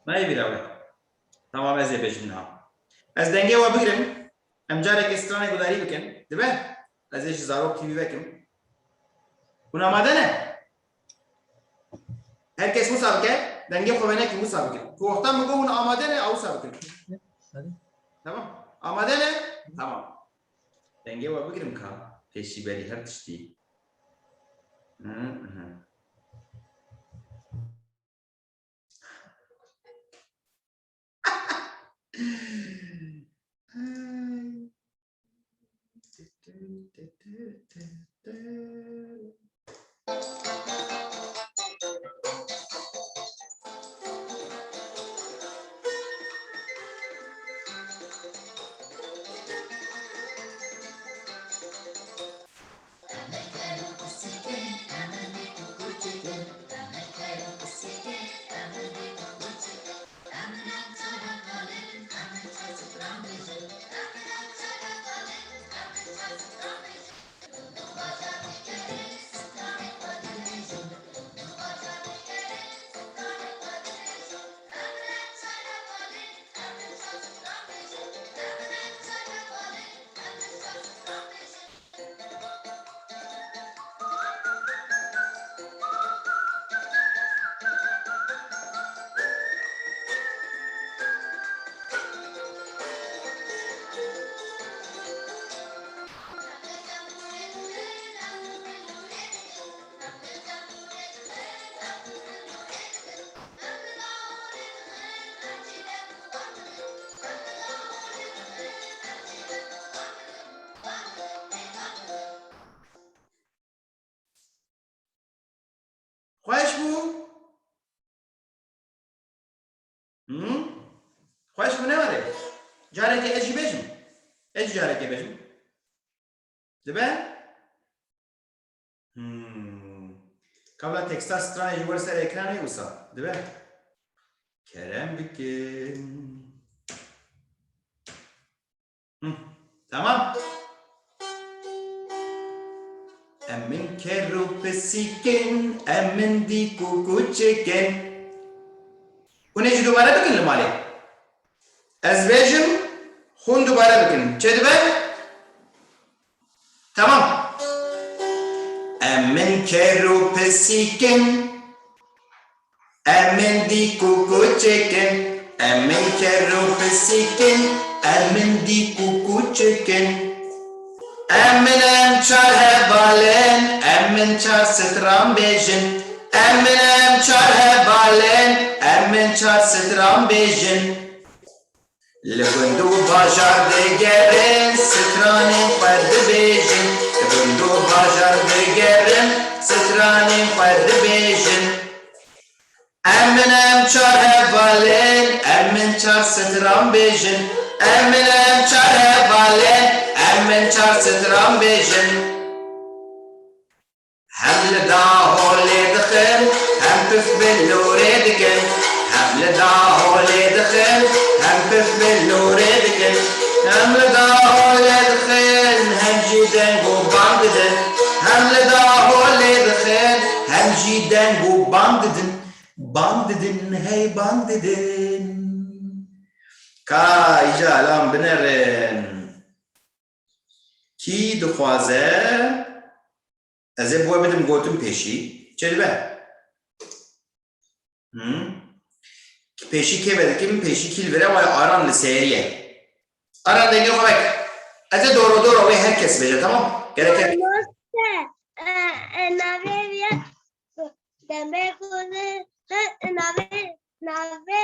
ما يبي راوي تمام از بجنها از دنگه و بگیرم ام جارك استرانه گداری بکن دبه از ایش زاروب تیوی بکن اون آماده نه هر کس مسابقه دنگه خوبنه که مسابقه که وقتا مگو اون آماده نه او مسابقه تمام آماده نه تمام دنگه و بگیرم که پیشی بری هر تشتی خوش بو خوش بو نواره جاره که اجی بجم اجی جاره که بجم دبه قبل تکستا سترانه جوار سر اکرانه اوسا دبه کرم بکن tamam emin keru pesiken emin di kuku çeken bu neci dubara bakın limali ezbejim hun dubara bakın çedbe tamam emin keru pesiken emin di kuku çeken emin keru pesiken emin di kuku çeken Eminem çar hebalen, emin çar stram bejin. Eminem çar hebalen, emin çar stram bejin. Legundu bajar de gerin, stranin fardı bejin. Legundu bajar de gerin, stranin fardı bejin. Eminem çar hebalen, emin çar stram bejin. Eminem çar hebalen, emin çar stram bejin. Hem li dahole dixin, hem pif billure dikin. Hem li dahole dixin, hem pif billure dikin. Hem li dahole dixin, hem jiden gu bandidin. Hem li dahole dixin, hem jiden gu bandidin. Bandidin hey bandidin. Ka ijalan binerin. کی دخوازه از بو بدم گوتم پیشی چه به پیشی که بده kim پیشی کیل بره و آران لسریه آران دیگه خوبه از دورو و herkes بشه tamam gereken nave dembe kone nave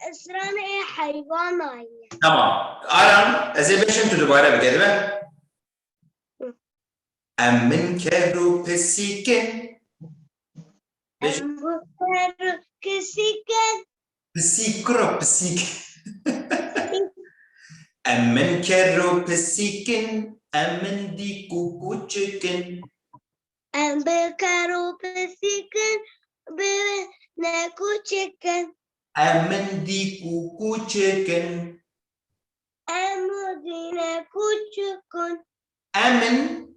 esrane hayvan aynı. tamam آران از بشم تو دوباره بگه به Emmin keru pesiken pesikro pesik Emmin keru pesiken Emmin di kuku chicken Emmin keru pesiken be ne kuchiken Emmin di kuku chicken Emmin di ne kuchikun Emmin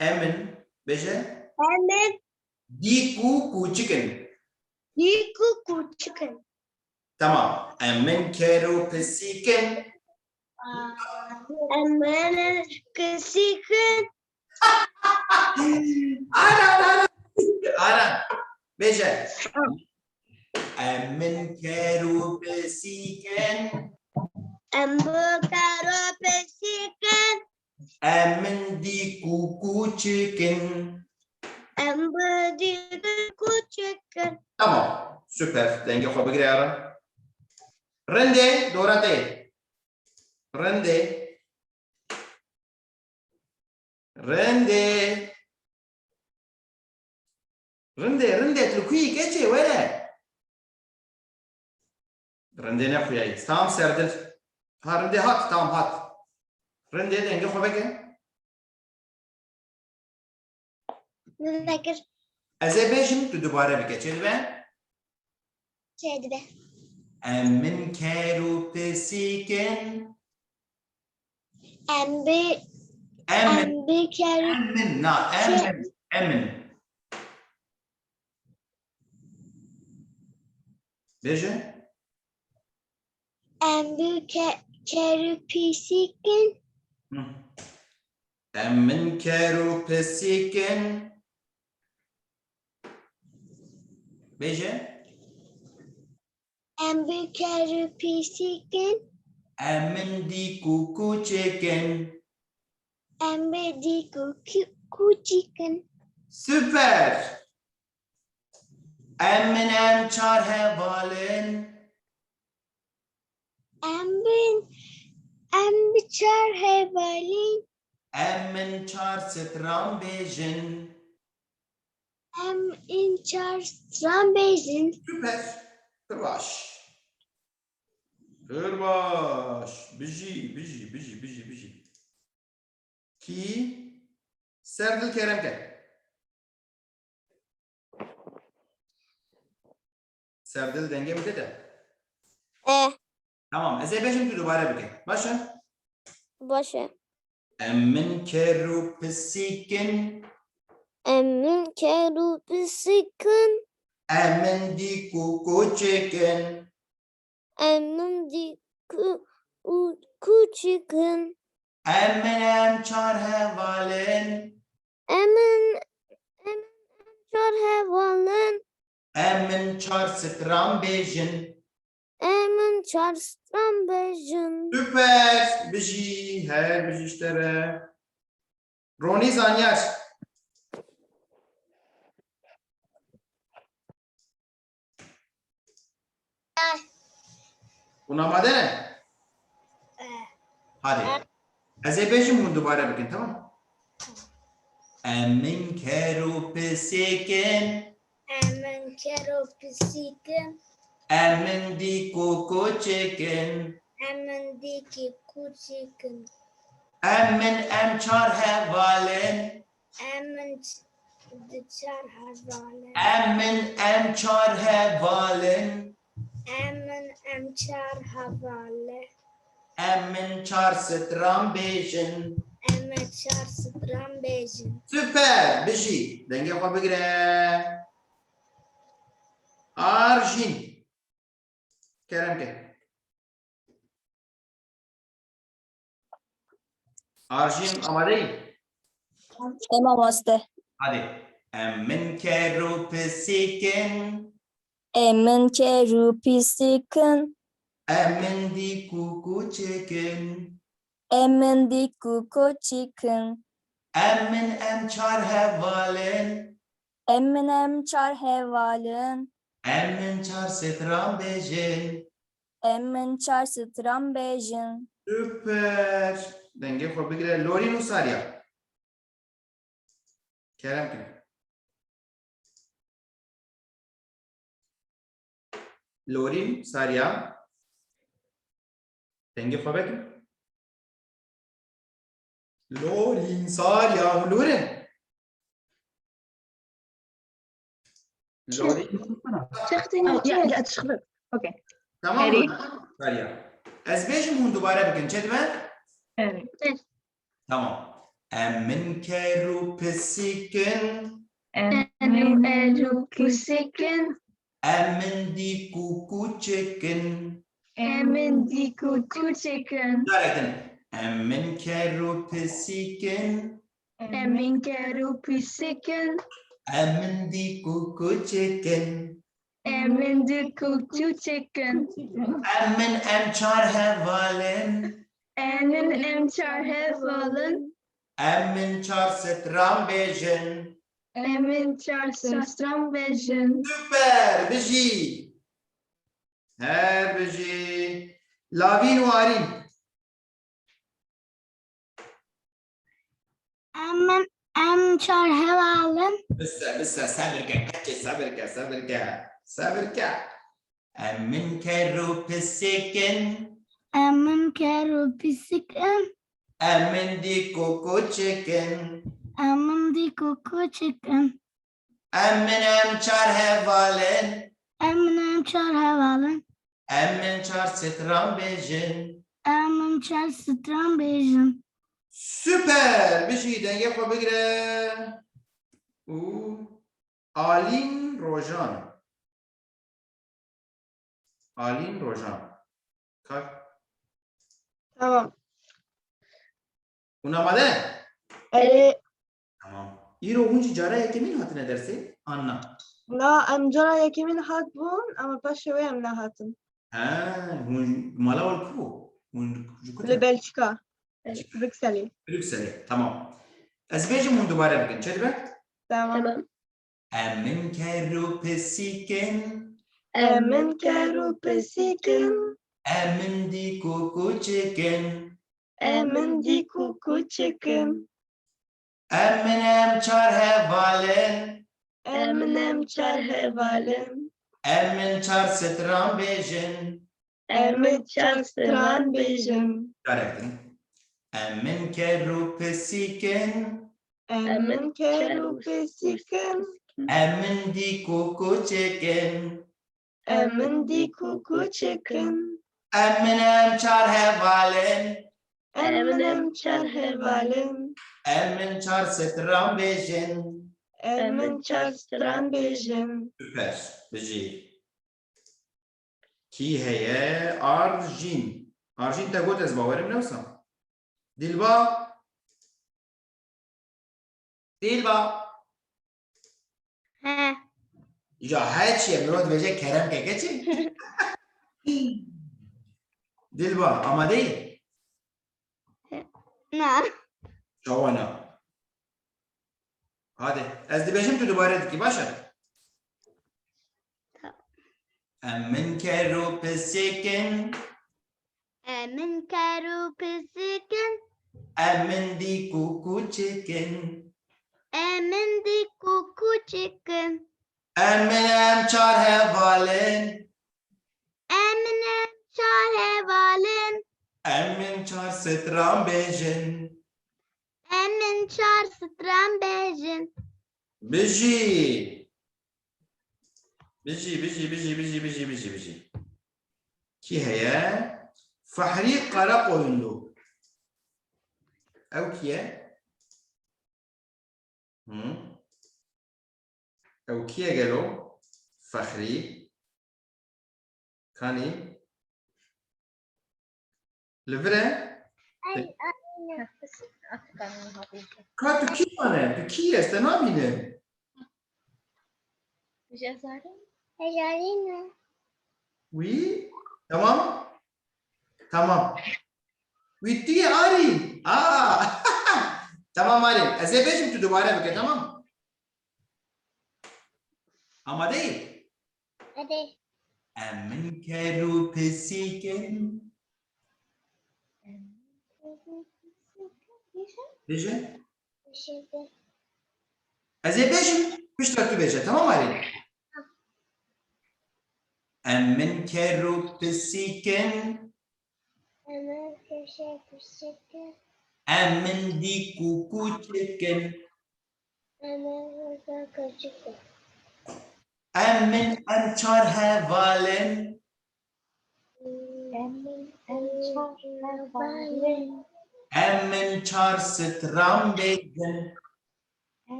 Emin beje Emmin Diku kuçikin. Diku kuçikin. Tamam. Emin keru pesikin. Emene kesikin. Ana. Beje. Emin keru pesikin. Embe karo pesikin. Emin diku kuçikin. Embe diku kuçikin. Tamam. Süper. Denge خوب بگیره یارا. رنده دورته. رنده. رنده. رنده تلوكي كيتشي ولا؟ رنده نخوياي. تمام سردل. ها رنده هات تمام هات. رنده دenge خوب بگیر. Nذكر از بیشم تو دوباره بگه چه دوباره؟ şeydi be. Emin keru pesikin. Embe Emin. karo Emin. Na emin. Emin. Beje? embe karo pesikin. Emin keru pesikin. Beje? Embe karo pesikin. Emin di kuku chicken. Embe diku kuçikin. Süper. Emin em çar hevalin. Embe çar hevalin. Emin çar stram bejin. In çar strambezin. Süper. Kırbaş. Kırbaş. Biji. Ki Serdil Kerem'de. Serdil denge mi dedi? Tamam. Ezebejim tu dubare bike. Başa. Başa. Emin keru pesikin. Emin karo pesikin. Emin di kuku chicken. Emin diku kuçikin. Emin em çar hevalin. Emin çar hevalin. Emin çar stram bejin. Emin çar strambezin. Süper. Biji. Her biji işlere. Roni Zanyar. Unamadı ne? Hadi. Ezebejim bunu dubare bakın tamam mı? Emin keru pesikin. Emin karo pesikin. Emin di kuku chicken. Emin diki kuçikin. Emin em çar hevalin. Emin çar hevalin. Emin em çar hevalin. Emin çar hevalin. Emin çar stram bejin. Emin çar strambezin. Süper. Biji. Denge خوب بگیره. Arjin. Kerem ke. Arjin amade. Tamam hasta. Hadi. Emin keru pesikin. Emin keru pisikin. Emin di kuku chicken. Emin di kuku chicken. Emin em çar hevalin. Emin em çar hevalin. Emin çar stram bejin. Emin çar strambezin. Süper. Denge خوب بگیره. لورین و ساریا. Kerem ke. Lorin, Sarya. Denge خوب بگیره. Lorin, Sarya, Lorin. Lorin. Ja, het is gelukt. Oké. Tamam Harry. mı? Sarya. Ez beşim hun dubare bakın. Çetme. Evet. Tamam. Emin keru pesikin. Emin Elu kusikin. Emin di kuku chicken. Emin di kuku chicken. Directen. Emin keru pisikin. Emin keru pisikin. Emin di kuku chicken. Emin di kuku chicken. Emin emchar hevalen. Emin emchar hevalın. Emin char setram bejin. Emin char sastram bejin. Süper. Biji. Her biji. Lavin ve Arin. Em çar hevalın. بس صبر كده صبر كده من كرو بسكن Emin keru pisikin. من دي كوكو تشيكن Emin di kuku chicken. من امشار هفالن Emin em çar hevalın. من شار سترام بيجن Emin çar stram bejin. süper bir şeyden yapabilirim. Alin Rojan. Alin Rojan. Kalk. Tamam. Unamade? Tamam. İro hunci cara kimin hatine dersi? Anna. لا ام جرى يكمن هات بون اما باشا وين لا هاتن Ha, hun mala ol ku. Hun jukuta. لبلجيكا بروكسلي Brüksel'e. Tamam. Ezbecim hun dubare bakın. Çedbe? تمام Emin keru pesiken. من كارو بسيكن Emin di kuku chicken. من دي كوكو تشيكن Emin emchar hevalen. من ام چار هوالن Emin char setram bejin. من چار ستران بيجن Karektin. Emin keru pesiken. من كارو بسيكن Emin di kuku chicken. من دي كوكو تشيكن Emin emchar hevalen. من ام چار هوالن Emin char setram bejin. من چار ستران بيجن Süper. Beci. Ki heye Arjin. Arjin te got ez bawerim newsam. Dilba. Dilba. He. Ya her şey Murat verecek Kerem kekeçi. Dilba ama değil. Ne? Şavana. Hadi. Ez dibejim tu dubare diki başa. Emin keru pesikin. Emin keru pisikin. Emin di kuku chicken. Emin di kuku chicken. Emin emchar hevalen. Emin em çar hevalın. Emin char setram bejin. Emin çar stram bejin. Biji. Biji. Ki heye Fahri Kara koyundu. Ev kiye? Ev kiye gelo? Fahri. Kani. Livre? Ka tu ki mane? Tu ki este nabine? Hejalina. Oui. Tamam. Tamam. Bitti Ari. Tamam Ari. Ezebecim tu dubare bake tamam. Ama değil. Hadi. Emin keru pesiken. Beje. Şimdi. Ezebecim pişler tu beje tamam Ari. Emin keru pesiken. Hemen köşe pisikin. Emin di kuku chicken. Hemen hızla kaçık. Emin emchar hevalen. Emin em çar hevalın. Emin char stram bejin.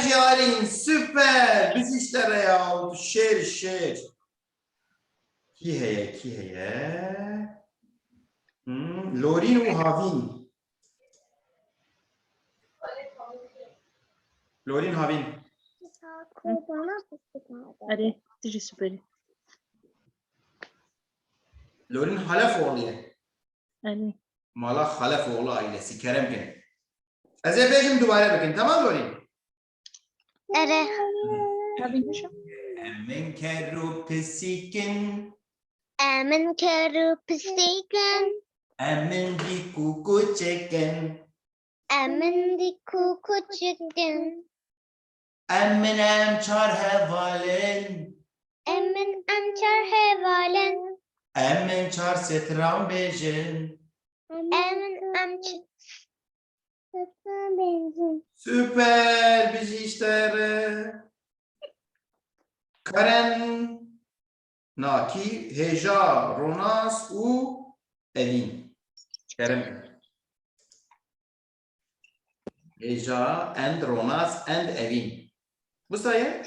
Ciharin süper. Biz işlere ya. Şer. Ki heye. Lorin u Havin. Lorin Havin. Hadi, dici süperi. Lorin Halefoğlu. Hadi. Mala Halefoğlu ailesi. Kerem gün. Azerbaycan duvara bakın. Tamam Lorin? Ere. Tabii hocam. Emin keru pisikin. Emin keru pisikin. Emin di kuku çeken. Emin di kuku chicken. Emin em çar hevalen. Emin amchar hevalen. Emin çar setran bejin. Emin amchar benzin. Süper biz işleri. Karen Naki Heja Ronas u Evin. Kerem. Heja and Ronas and Evin. Bu sayı?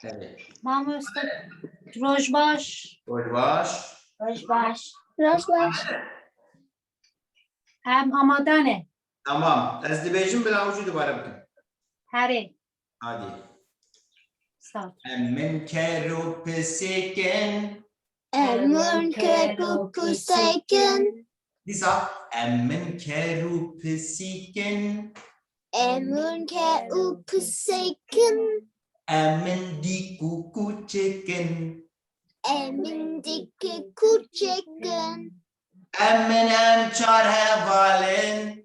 Evet. Máme dostat Rojbaş. Rojbaş. Rojbaş. Rojbaş. Hem Hamadane. Tamam. Azerbaycan bila ucu dubara bakın. Heri. Hadi. Start. Emin keru pisikin. Emin keru pisikin. Disa. Emin keru pisikin. Emin keru pisikin. Emin di kuku çeken. Emin di kuku chicken. Emin em çar hevalen.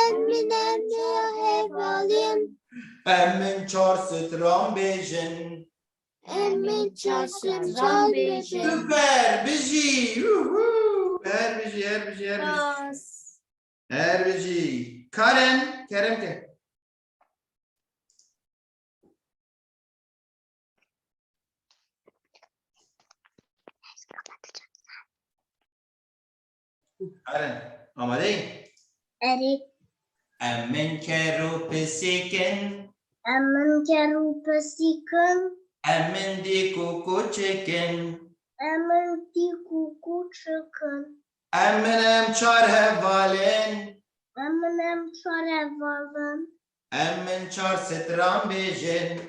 Emin amchar hevalen. Emin çar setran bejin. Emin çarşın bejin. Süper bizi. Yuhu. Her bizi. Her bizi. Karen. Kerem ke. Karen. Ama değil. Eri. Emin keru pisikin. Emin keru pisikin. Emin di kuku çeken. Emin di kuku chicken. Emin em çar hevalen. Emin amchar hevalen. Emin çar setran bejin.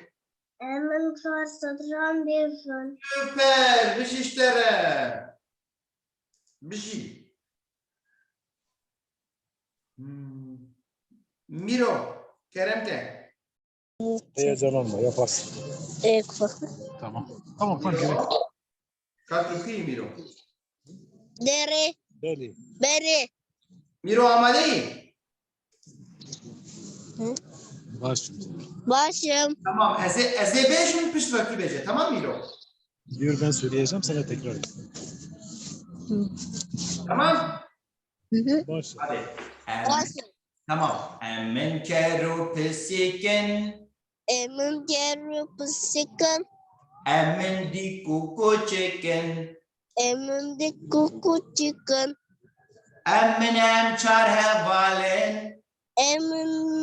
Emin çarşın bejin. Süper. Biz işlere. Bizi. Miro. Kerem ke. Heyecanlanma yaparsın. Tamam. Tamam gerek. Kalk Miro. Dere. Deli. Bere. Miro ama değil. Baş şimdi. Başım. Tamam. Azerbaycan pişvaki bece. Tamam Miro. Diyor ben söyleyeceğim sana tekrar et. Tamam. Baş. Hadi. Başım. Tamam. Emin keru pisikin. Emin keru pisikin. Emin di kuku çeken. Emin di kuku chicken. Emin em çar hevalen. Emin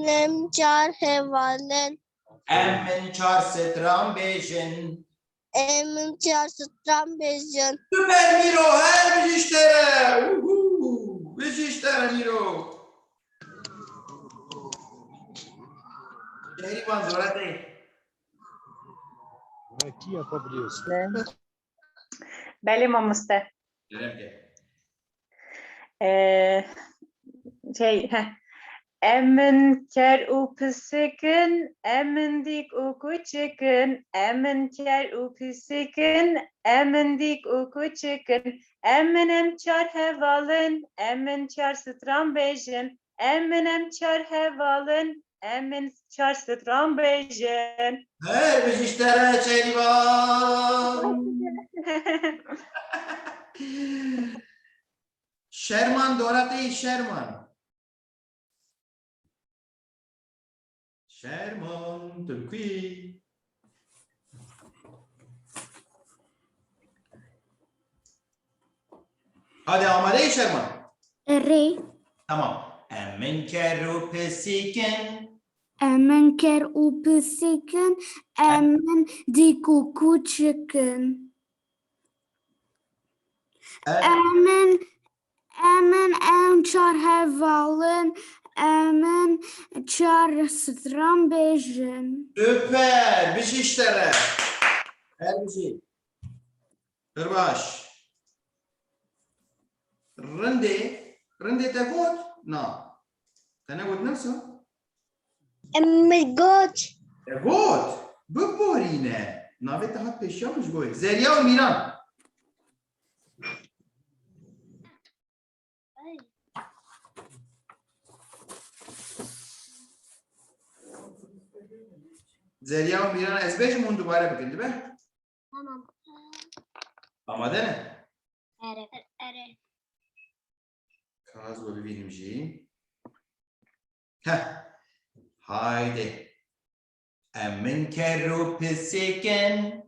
amchar hevalen. Emin çar setran bejin. Emin çarşın bejin. Süper Miro. Her bir işlere. Biz işlere Miro. Şehriban zora değil. Belki yapabiliyorsun. Beli mamuste. Kerem ke. Emin ker u pisikin, emin dik u kuçikin, emin ker u pisikin, emin dik u kuçikin, emin em çar hevalin, emin çar stran bejin, emin em çar hevalin, emin çar stran bejin. Her bir işlere Şehriban. Şerman doğru değil Şerman. Şerman Türkiye. Hadi ama değil Şerman. Rê. Tamam. Emin keru pisikin. Emin ker û pisikin. Emin dîk û kûçikin. Emin em çar hevalin. Emin çar stran bêjin. Süper. Bir şey işlere. Her bir şey. Kırbaş. Rende. Rende te got? Na. Te ne got nasıl? Emmi goç. Te got. Bıborine. Navet hat peşyamış goy. Zeriya ve Miran. Zeriya ve Miran ezbej mun dubare bikin değil mi? Tamam. Ama de ne? Ere. Kaz ve bilimci. Heh. Haydi. Emin keru pisikin.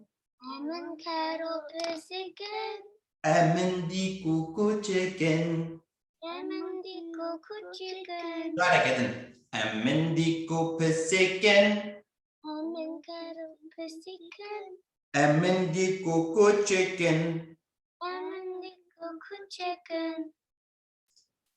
Emin kero pisikin. Emin di kuku çekin. Emin diko kuçikin. Hareket edin. Emin di kuku pisikin. Emin kero pisikin. Emin di kuku çekin. Emin diko kuçikin.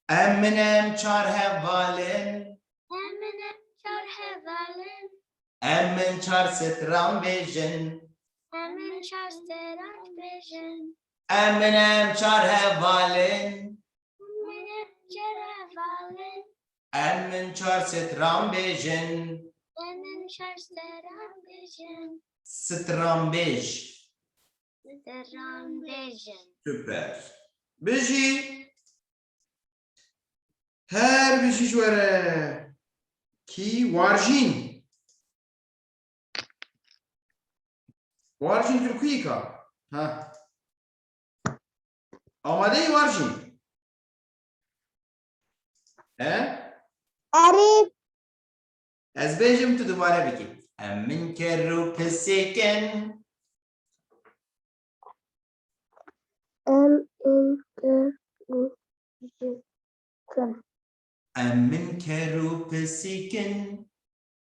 Eminem çar hevalin. Emin çar hevalin. Emin çar setran bejin. Emin çar serat bejin. Eminem çar hevalin. Emin çar hevalin. Emin çar setran bejin. Emin çar serat bejin. Setran bej. Serat bejin. Süper. Beji. Her bir şey şöyle. Ki varjin. Varjin Türkiye ka. Ha. Amade varjin. He? Arif. Ezbejim tu dubare biki. Emin keru pisikin. Emin keru pisikin.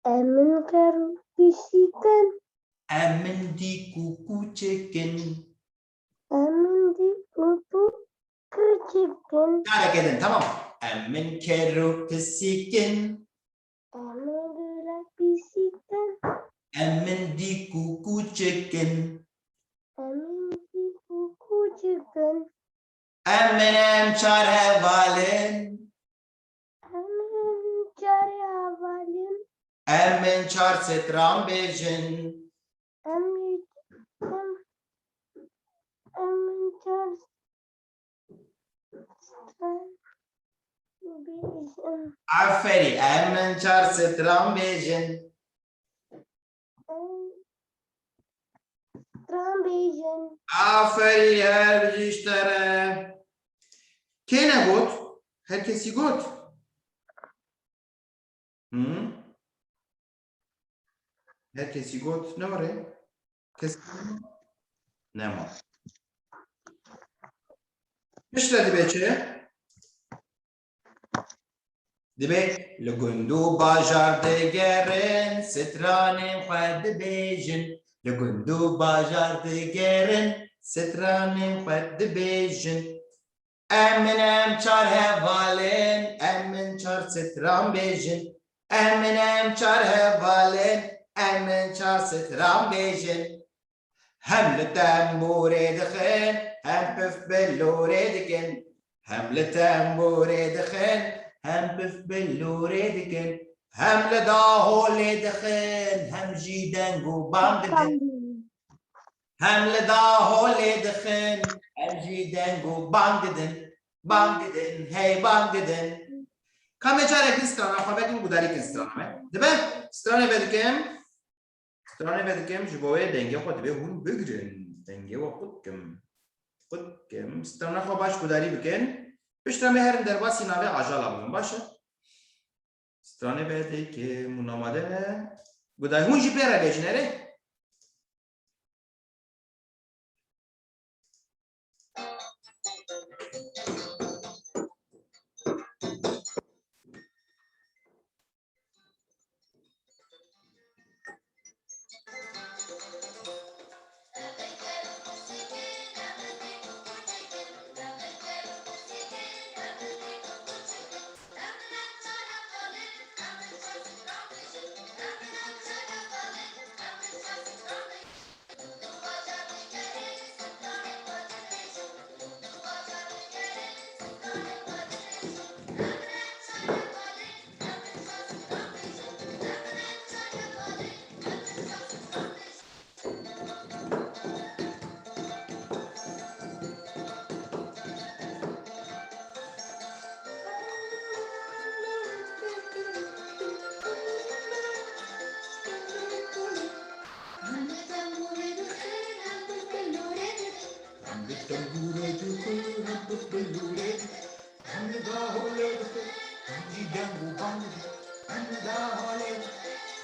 Emin kero pisikin. Emin di kuku çekin. Emin diko kuçikin. Hareket edin tamam. Emin keru pisikin. Emin gula pisikin. Emin di kuku çekin. Emin diko kuçikin. Eminem çar hevalin. Emin çar hevalin. Emin çar setran bejin. Emin çar bejin. Aferin. Emin çar setran bejin. Trambejin. Aferin her bir işlere. Kene got? Herkesi got. Hı? Herkesi got. Ne var ya? Kes. Ne var? İşte dibeçe. Dibe. Lugundu bajar de gerin. Sitranin fed bejin. Lugundu bajar de gerin. Sitranin fed bejin. Eminem çar hevalin. Emin çar sitran bejin. Eminem çar hevalin. Emin çar sitran bejin. Hem li tembure dixin. Hem püf bellure dikin. Hem li tembure dixin. Hem püf bellure dikin. Hem li dahole dixin. Hem jî dengu bam didin. Hem li dahole dixin. Hem jî dengu bam didin. Bam didin. Hey bam didin. Kame çarek strana xabetin gudarik strana me. Dibe strana vedikim. Strana vedikim jiboye denge xo dibe hun bigrin. Denge ve xutkim. Xutkim. Strana xo baş gudari bikin. Piştame her derbasi nave ajala bugün başa. Strana vedikim munamade ne? Guday hun jipera bejnere.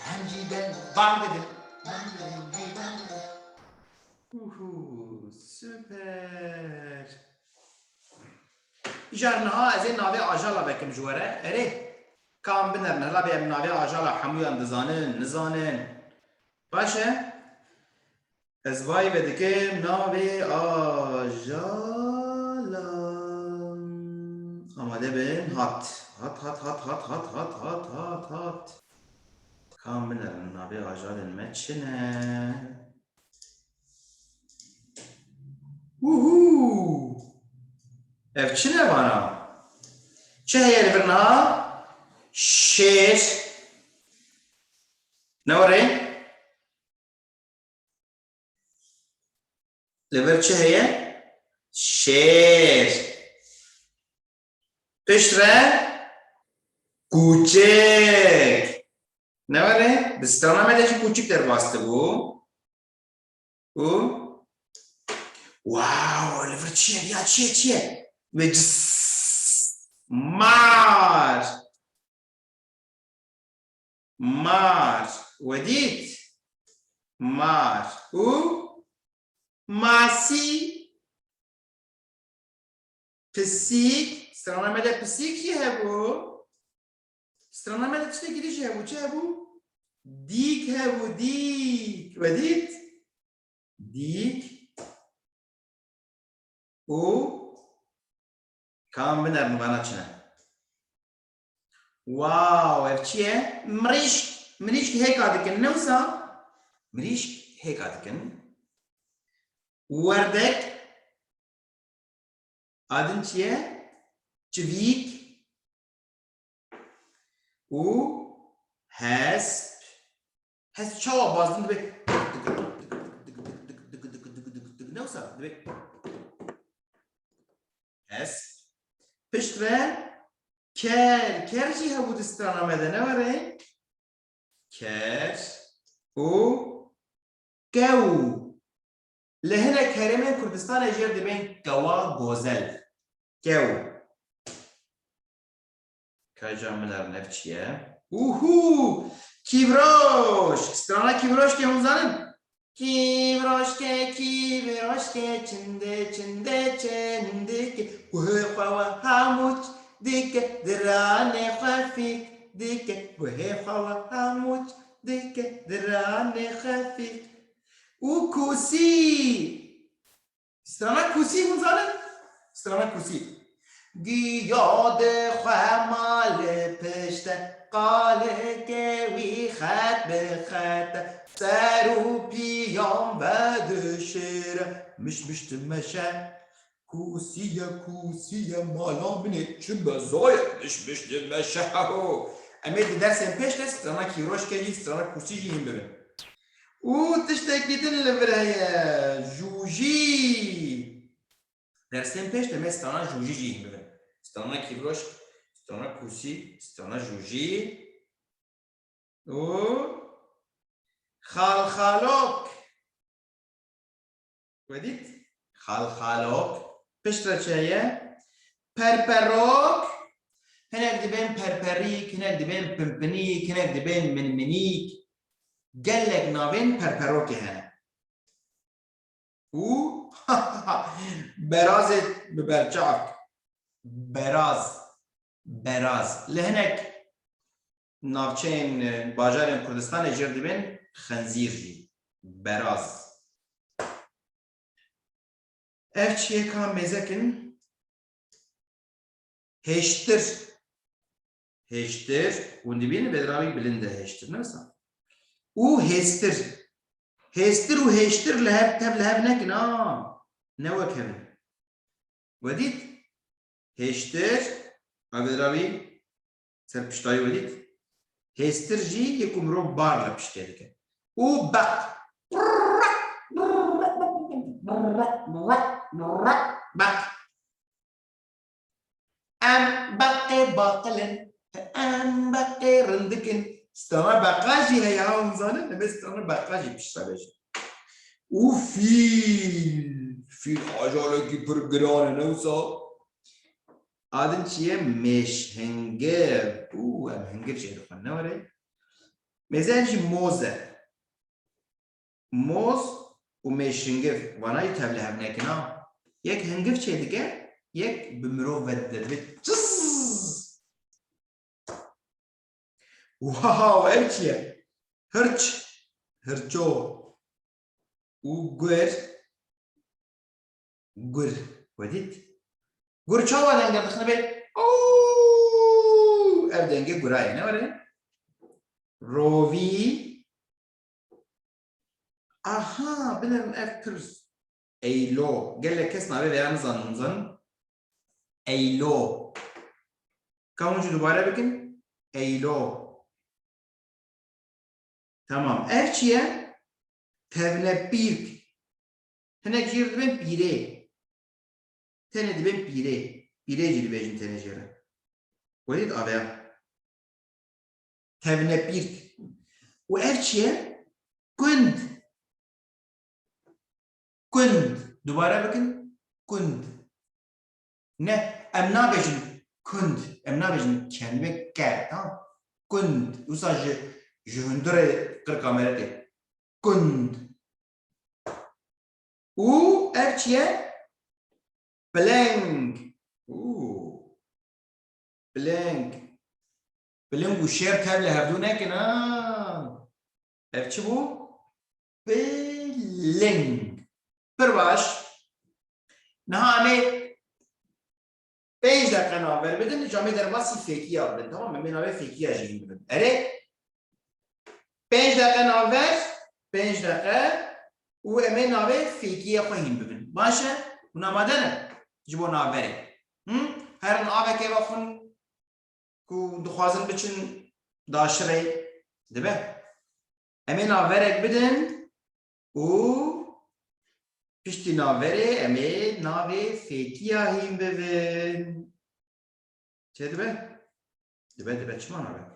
هم جیدن بام بدن سوپر جارنها از این ناوی آجالا بکم جواره اره کام بنرن هلا بیم ناوی آجالا حمویان دزانن نزانن باشه از وای بدکم ناوی آجالا آماده بین هات کام بنرن ناوی آجالا مچنه ووهو اف چنه وانا چه هی البرنا شیر نوره لبر چه هی شیر پشتره کوچک نوره بستانه مده چه کوچک در باسته بو واو لبر چیه یا چیه وجس مار وديت مار ماسي پسیک استرانا مده پسیک چی هبو استرانا مده چی گیری چی هبو دیک هبو دیک وديت دیک كم من المغناطيسنا واو ارچیه مریشک هيك هادكن نوسا مریشک هيك هادكن وردك ادن چیه چویک هسپ چاوا بازدن دبي نوسا دبي هسپ پشتره کر چی ها بود استران آمده نواره کر گو لهنه کرمه کردستان اجیر دبین گوا گوزل گو که جاملر نف چیه کیبروش استرانه کیبروش که همزانم کیبروش که چنده که و هموچ دیگه درانه خفیف دیگه گوه خوا هموچ دیگه درانه خفیف کوسی استرانه کوسی منزانه استرانه کوسی گیاد خواه مال پشته قاله گوی خط به خط سر و پیام بد شیره مشت مشه کوسیه مالا منه چون بزاید مشت مشه امید درس پیش دست استرانا کیروش که استرانا کوسی جی هم ببین تشتکیتن لبره جوجی درس پیش دست استرانا جوجی جی هم ببین استرانا کیروش استرانا کوسی استرانا جوجی خالخالوک ودید خالخالوک پشتر چیه پرپروک هناك دبين پرپریک هناك دبين پمپنیک هناك دبين منمنیک قالك ناوين پرپروک هنا برازت ببرچاك براز لهناك ناوچین باجار کردستان اجر دبين خنزیر جی براز اف چیه کام مزکن هشتر وندی بینه بدراوی بلنده هشتر نمسا هستر و هشتر لهب تب لهب نکن نوک همین ودید هشتر بدراوی سر پشتایی ودید هستر جی یکم رو بار لپشته دکن بق ام بقي باقلن ام بقي رندكن استمر بقاجي هي هم زانه نبي استمر بقاجي بيشتغلش فيل عجالة كي برجرانه نوصا آدن چیه مش هنگر ام هنگر چیه دخون نوره مثلا چی موزه موز و مش هنگر وانای تبله هم نکنه یک هنگر چیه دیگه یک بمرو ودد واو ev çiye hırço u gur ودit gur çava denge dışına be ev denge gurayı ne var ya rovi aha benim ev kız eylo gelle kes nabe veyan zanın eylo kamucu dubara bakın eylo tamam ev çiye tevne bir tene girdi ben bire tene di ben bire girdi bejin tene jere ولید آبیا تبنه بیرک و ev çiye kund dubara bakın kund ne em nabejin kund em nabejin kendime gel tamam kund usa je hundre kır kamera de kund u ev çiye blank بلنگ و شیر تبله هفدو نکن ev çi bu? بلنگ پر باش نها همه 5 دقیقه ناور بدن جامعه در باسی فیکی ها بدن tamam mı? من ناوه فیکی ها جیگین بدن اره 5 دقیقه ناور 5 دقیقه و امی ناوه فیکی ها خواهیم ببین باشه؟ اونا مادنه جبو ناوره هر ناوه که بخون کو دخوازن بچن داشره دبه امی ناورک بدن و پشتی ناوره امی ناوه فیکی هایم ببین چه دبه؟ دبه چما ناوه؟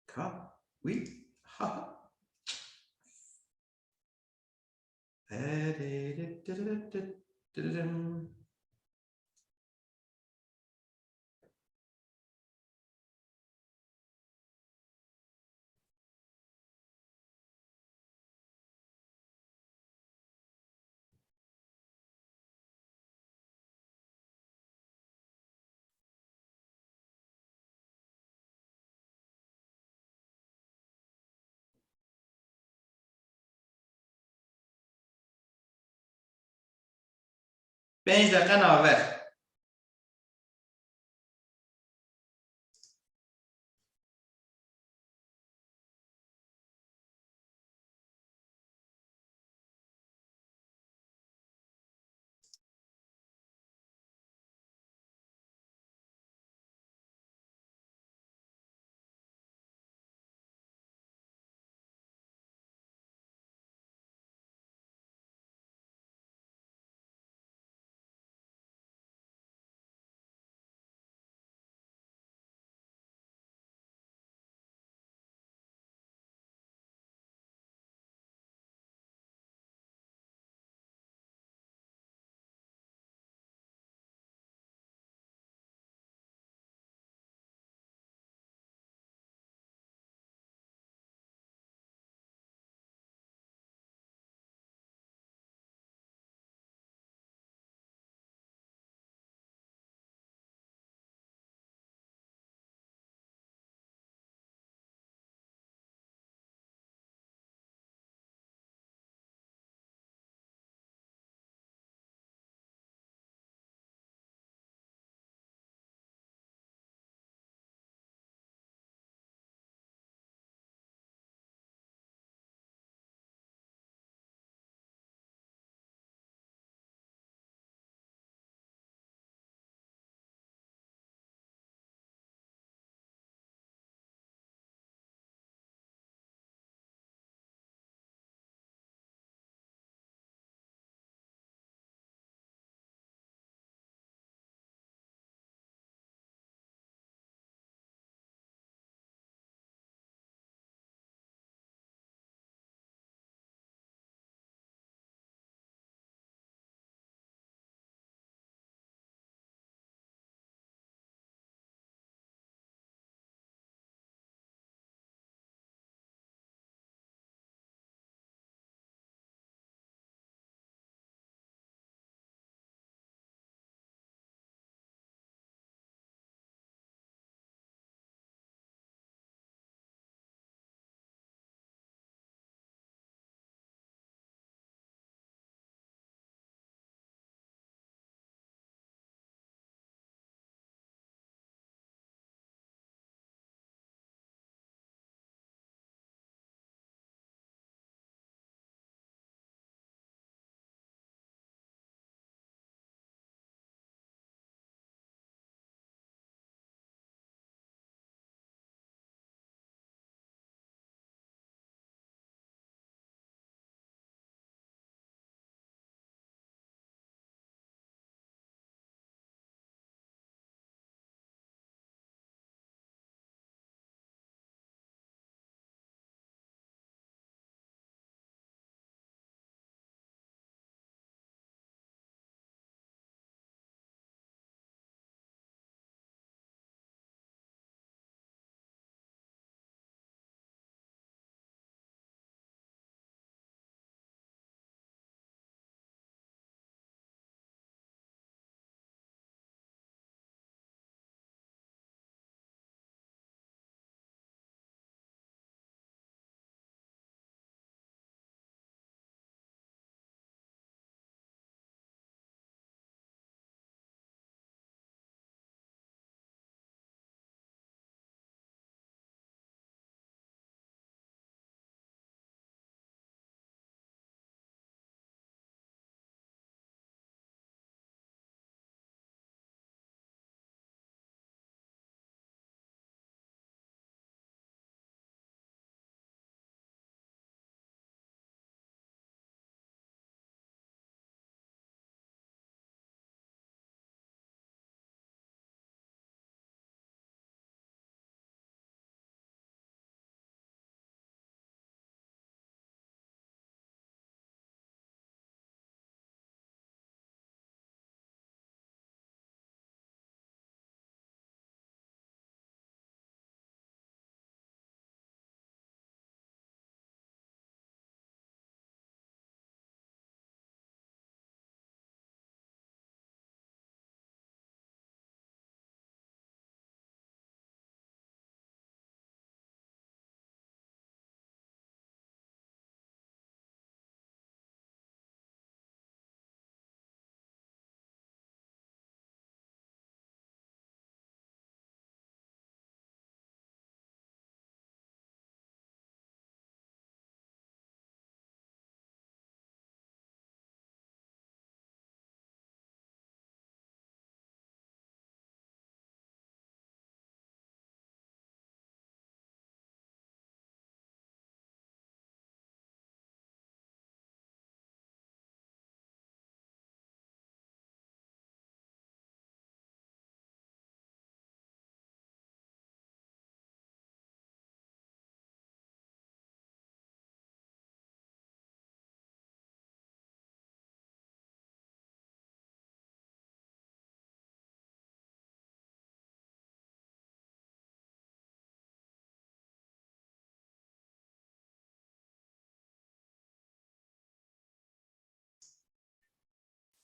کا؟ وی؟ ها پنج دقیقه ناور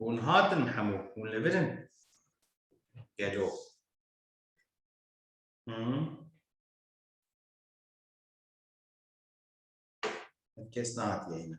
Hûn hatin hemû. Hûn li vir in. Gelo. Kes nehatiye yine.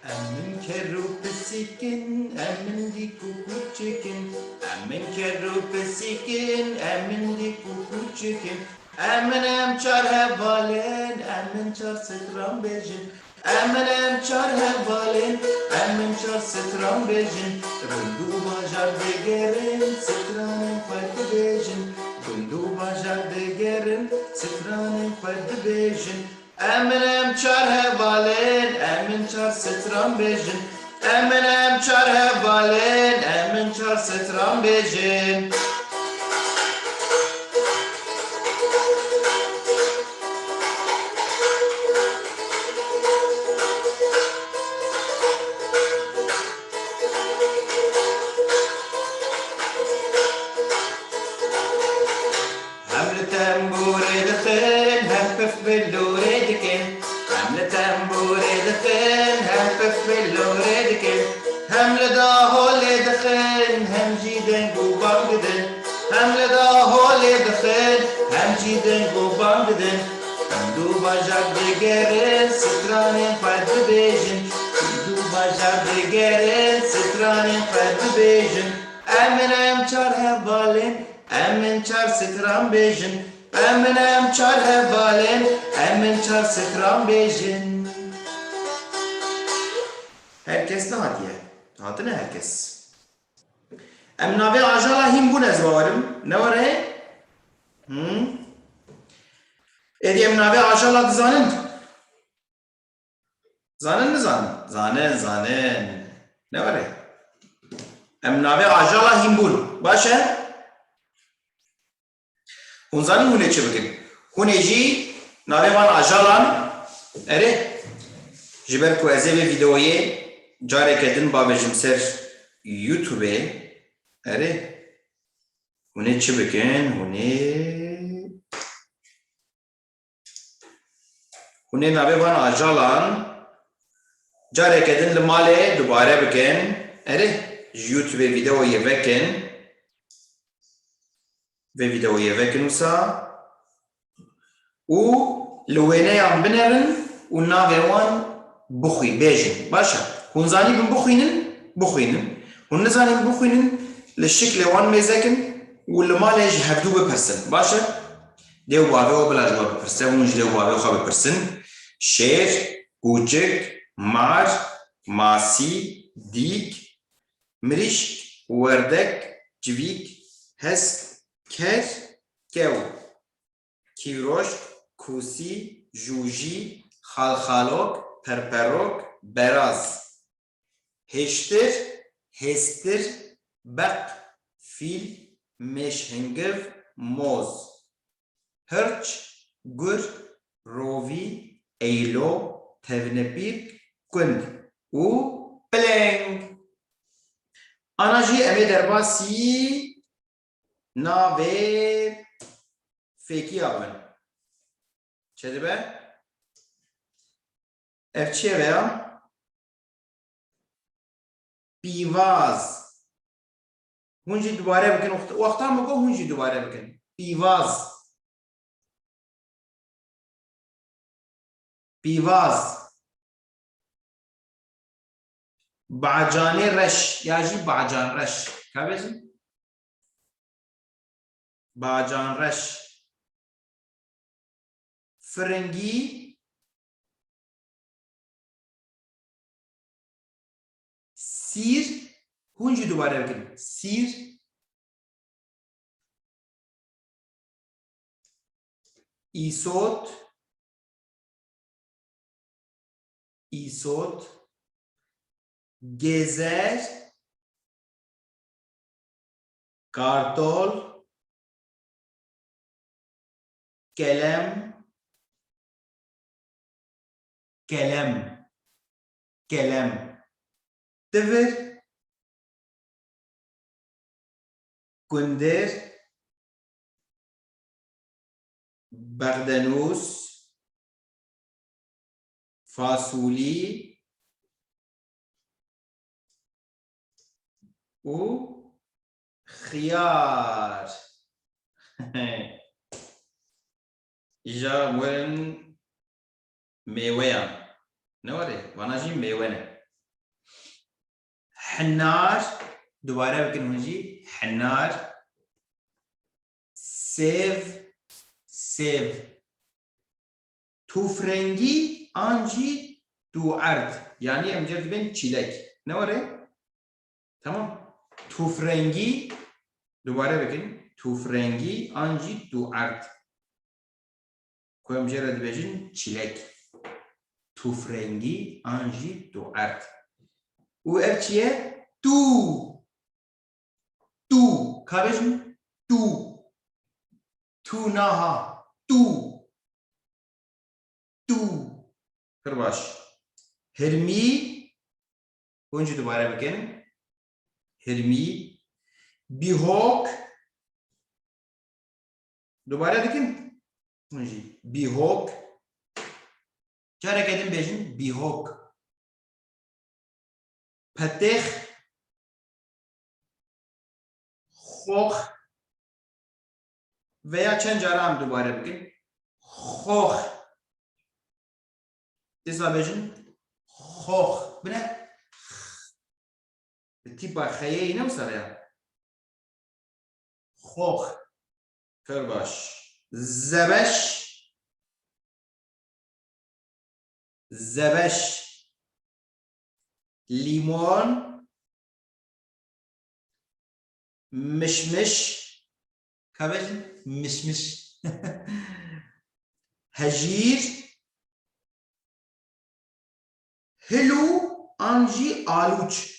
Emin keru pisikin, emin di kuku chicken. Emin keru pisikin, emin di kuku chicken. Emin em çar hevalen, emin çar stram bejin. Emin em çar hevalen, emin çar stram bejin. Bundu bajar degerin, stranin farkı bejin. Bundu bajar degerin, stranin farkı bejin. Eminem çar hevalen, emin çar stram bejin. Eminem çar hevalen, emin çar stram bejin. Hem li tembure dixin, hem pif billure dikin. Hem li tembure dixin, hem pif billure dikin. Hem li dahole dixin, hem jî dengu bang didin. Hem li dahole dixin, hem jî dengu bang didin. Hem du bajak digerin, stranên xwe dibêjin. Hem du bajak digerin, stranên xwe dibêjin. Eminem çar hevvalên, emin çar stram bejin. Eminem çar hevvalên, emin çar stram bejin. Herkes ne hatiye? Hatine herkes. Em navê ajala hîn bûn ez bawerim. Ne were? Êdî em navê ajala dizanin? Zanin nizanin? Zanin. Ne were? Em navê ajala hîn bûn. Baş e? Hûn zanîn hûn ê çi bikin? Hûn ê jî navê van ajalan erê ji ber ku ez ê vê vîdeoyê careke din bavêjim ser YouTubeê erê hûn ê çi bikin? Hûn ê navê van ajalan careke din li malê dubare bikin erê ji YouTubeê vîdeoyê vekin vê vîdeoyê vekin wisa û li wêneyan binerin û navê wan bixwî bêjin. Baş e? Hûn zanîbin bixwînin. Hûn nizanîn bixwînin li şiklê wan mêzekin û li malê ji hevdû bipirsin. Baş e? Dê û bavê we bila ji we bipirse hûn ji dê û bavê xwe bipirsin. Şêr, kûçik, mar, masî, dîk, mirîşk, werdek, civîk, hesk, ker, kew, kîroşk, kûsî, jûjî, xalxalok, perperok, beraz, hêştir, hêstir, beq, fîl, mêşhingiv, moz, hirç, gur, rovî, eylo, tevnepîrk, kund û bileng. Ana jî em ê derbasî navê فێکی ئابن چه دەبێ ئەف چیە بەیە پیواز هونجی دوباره بکن وقتا مگو هونجی دوباره بکن پیواز پیواز بعجانه رش یاجی بعجان رش که بزن بعجان رش فرنگی سیر هونجی دوباره بکن سیر ایسوت ایسوت گزر کارتول کلم کلم کلم دور گندر بغدنوس فاصولی و خيار إجا ورن ميويا نوري وانا جي ميوانة حنار دوباره بكن هنجي حنار سيف سيف توفرنجي انجي تو عرض يعني امجد بين چيلك نوري تمام توفرنگی دوباره بکن توفرنگی آنجی دو عرض کویم جرد بجین چیلک توفرنگی آنجی دو عرض و اف چیه تو تو که بجین تو تو ناها تو تو پر باش هرمی اونجی دوباره بکن هرمی بیهوک دوباره دیگه اونجی بیهوک چرا کردیم بیشین بیهوک پتخ خوخ و یا چند جاره هم دوباره بگیم خوخ دیسا بیشین خوخ بینه تیپا خیه اینه و سره خوخ کر باش زبش زبش لیمون مشمش کبج مشمش هجیر هلو آنجی آلوچ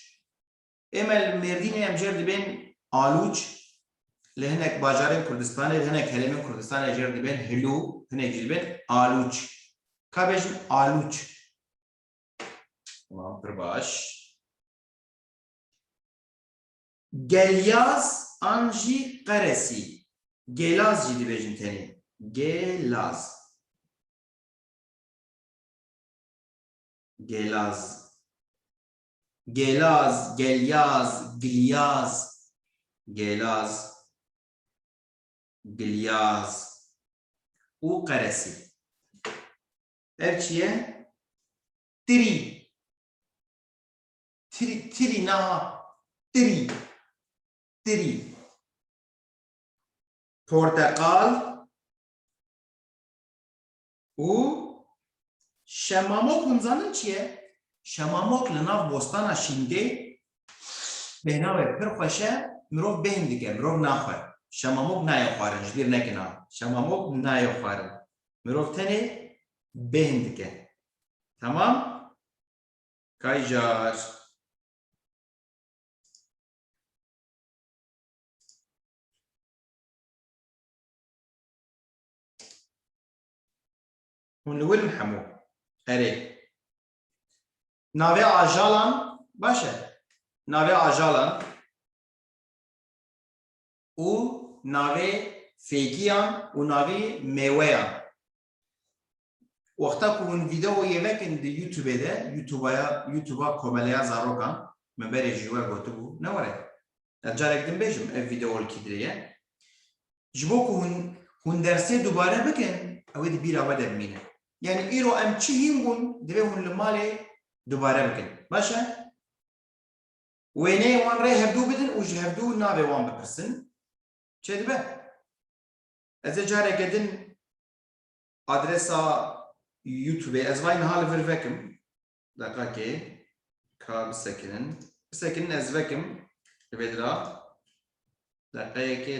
امل مردین امجر دبین آلوچ لهنك باجارين كردستان لهنك هلمين كردستان اجر دبين هلو هنك دبين آلوچ كابج آلوچ تمام برباش گلیاز آنجی قرسی گلاز جدی بجن تاني گلاز گلاز گلاز گلیاز گلیاز گلاز گلیاز و قرسی اف چیه؟ تری تری تری نه تری تری پرتقال و شماموک منزانن چیه؟ شماموک لناف بوستان شینده بهناوه پر خوشه مروف بین دیگه مروف نخواه شماموک نایو خوارن جدیر نکنه شماموک نایو خوارن مروف تنه بین دیگه تمام؟ کای جار ونقول محمو هري ناوي آجالان باشه ناوي آجالان و ناوي fêkiyan û navê mêweyan. Wexta ku hûn vîdeoyê vekin di YouTube'ê de, YouTube'a komeleya zarokan, me berê jî we gotibû, ne were. Ez carek din bêjim ev vîdeolîkî dirêye. Ji bo ku hûn dersê dubare bikin, ew ê di bîra we de bimîne. Yani îro em çi hîn bûn, divê hûn li malê dubare bikin. Baş e? Wêneyê wan rê hevdû bidin û ji hevdû navê wan bipirsin. Çê dibe? Ez ê careke din adresa YouTube'ê ez vay niha li vir vekim. Deqekê ka bisekinin ez vekim li vê dira. Deqeyekê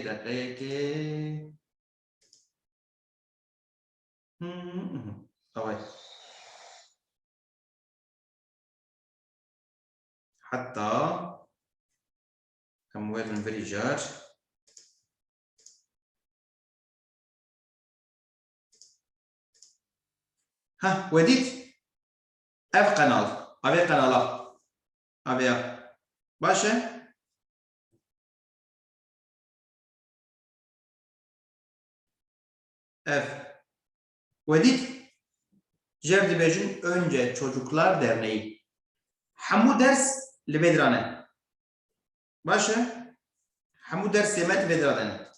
Avay. Hatta hem wedin verî jar. Ha, wedît ev kanal, avê kanala. Avêya. Baş e? Ev. Wedît jev dibêjin önce Çocuklar Derneği. Hemû ders li vê dirane. Baş e? Hemû dersê me li vê dira dene.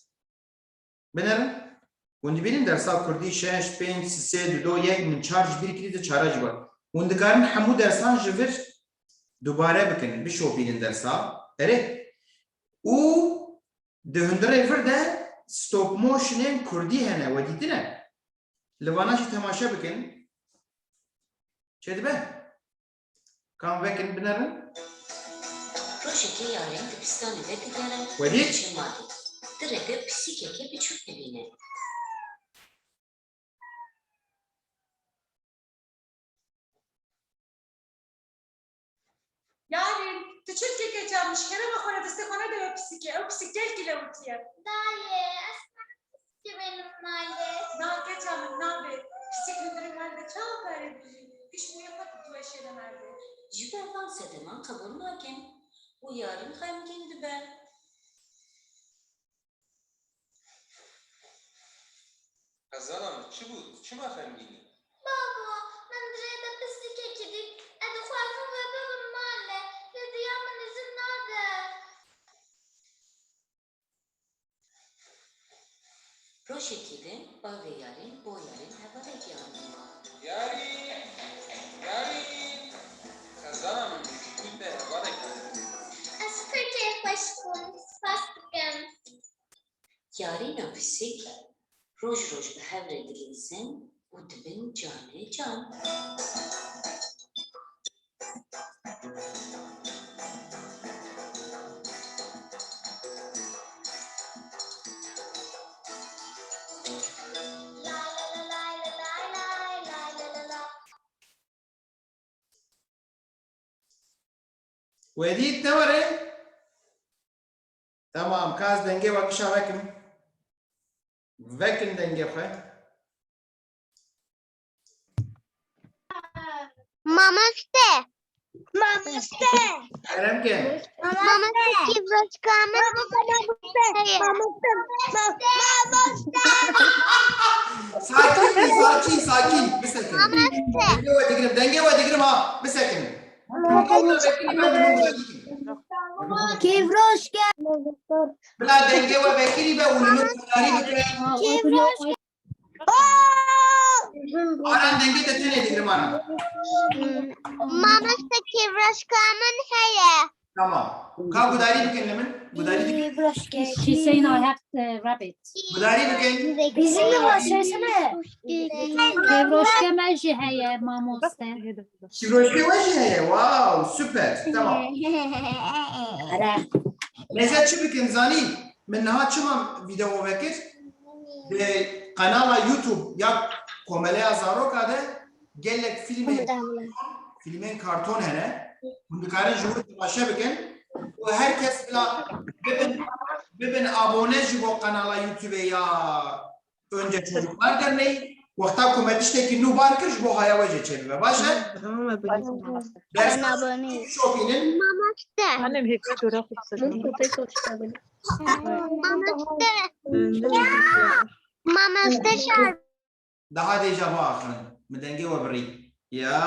Binerin? Hûn dibînin Dersa Kurdî 6, 5, 3, 2, 1 min 4 ji 1 kirî de 4 ji bar. Hûn dikarin hemû dersan ji vir dubare bikin, bişopînin dersa. Erê? û di hundirê vir de stop motionên Kurdî hene, we dîtine? Li vana jî temaşe bikin. Çê dibe? Kam vekin binerin? Projeke yarên dibistanê de digere Wedît? çêmadî. Direke pisîkeke biçûk dibîne. Yani küçük geçermiş. Kerem okula destek ona da o pisik gel gile utiye. Dayı, aslında benim anne. Na geçermiş, na be. Pisik müdürüm ben de çok gayret Piş mu yapar bu eşeğe nerede? Ji ber van sedeman qebûl nakin û yarîn xemgîn dibe. Kazanam, çi bû? Çima xemgînî? Baba, ben direkt pislik ekidik. Edu kuafım ve babam mahalle. Dedi yaman izin nerede? Projekê de bavê yarên bo yarên hevalek yanî. Yarîn! Yarîn! Kazanam, jî te hevalek. Ez Türkiye başkum. Spas dikim. Yarîna pisîk roj roj bi hev re dilîzin û dibin canê can. Wedît ne were? Tamam, kaz dengê we kişa vekim. Vekin dengê xwe. Mamaste. Mamaste. Keremke. Mamaste. Kivroşkamın. Sakin. Bir sekin. Dengê we digirim ha. Bir sekin. Kivroşke. Bila dengê we vekirî be û li min karî bike. Aran dengê te tenê digirim aran. Mamaste kivroşkamın heye. Tamam. Ka gudarî bikin li min. Gudarî dikin. Kivroşke. She's saying I have rabbit. Gudarî bikin. Bizimle var söylesene. Kevroşke melji heye mamoste. Şiroşke we jî heye. Wow, süper. Tamam. Neyse çi bikin zanî. Min niha çima vîdeo vekir. Di kanala YouTube ya komeleya zaroka de gelek filmên karton hene. Hûn dikarin ji wir temaşe bikin. û herkes bila bibin abone ji bo kanala YouTube'ê ya Önce Çocuklar Derneği وقتا کو ما تشتێکی نو بار کرد بۆ هایاوەجێ چێ ببە باشە شۆپینن daha deja bu axın mi dengê we birî ya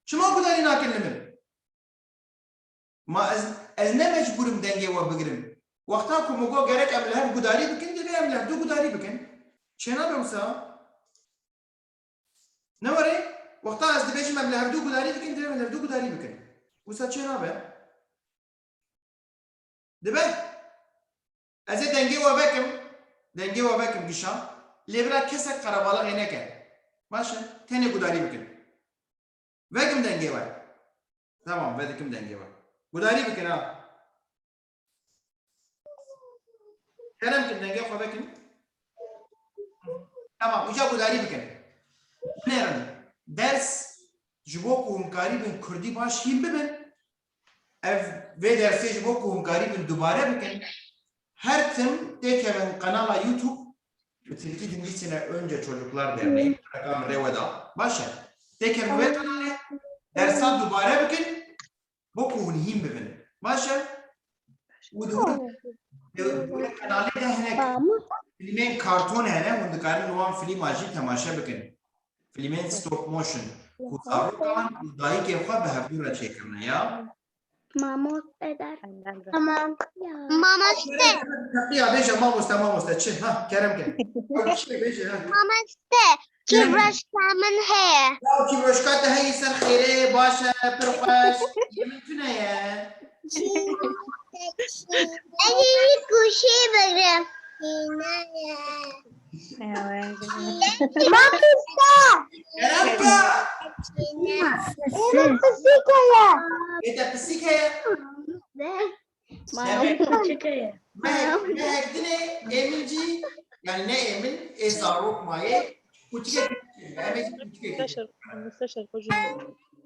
çima gudarî nakin li min ma ez ne mecburim dengê we bigirim wexta ku min got gerek em li hev gudarî bikin divê em li hev du gudarî bikin çênabe wisa ne were wexta ez dibêjim em li hev du gudarî bikin divê em li hev du gudarî bikin wisa çênabe dibe ez ê dengê we vekim gişan lêbira kesek qerebalixê neke baş e tenê gudarî bikin vekim dengê we tamam vedikim dengê we gudarî bikin ha kerem kim dengê xwe vekin tamam îja gudarî bikin nêrin ders ji bo ku hûnkarî bin Kurdî baş hîn bibin ev vê dersê ji bo ku hûnkarî bin dubare bikin her tim têkevin kanala YouTube Tilki dinleyicine önce Çocuklar Derneği rakam Revada başa têkevin vê kanalê dersa dubare bikin bo ku hûn hîn bibin başa û di kanalê de hinek filmên karton hene hûn dikarin wan filma jî temaşe bikin filmên stop motion ku zarokan û dayîkê xwe bi hevdû re çêkirine ya ya bêje mamoste çi ha kerem ke Kîbrashka min heye. Ya kîbroşka te heyî ser xêrê baş e pir xweş min tune ye Ez ê kuşê bigirim. Ête pisîk heye mehek dinê êmin cî yani ne êmin ê zarok mayê kûçikek em ê kûçikek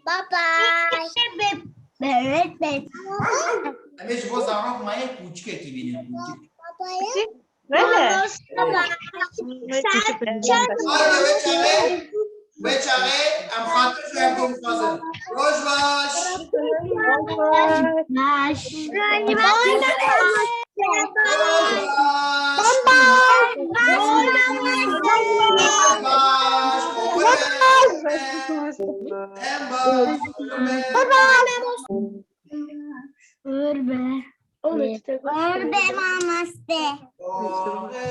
Baba. em ê ji bo zarok mayê kûçikekî bînin kûçik ve çaxê em xatir ji hevdû dixwazin roj baş Urbe mamaste. Orbe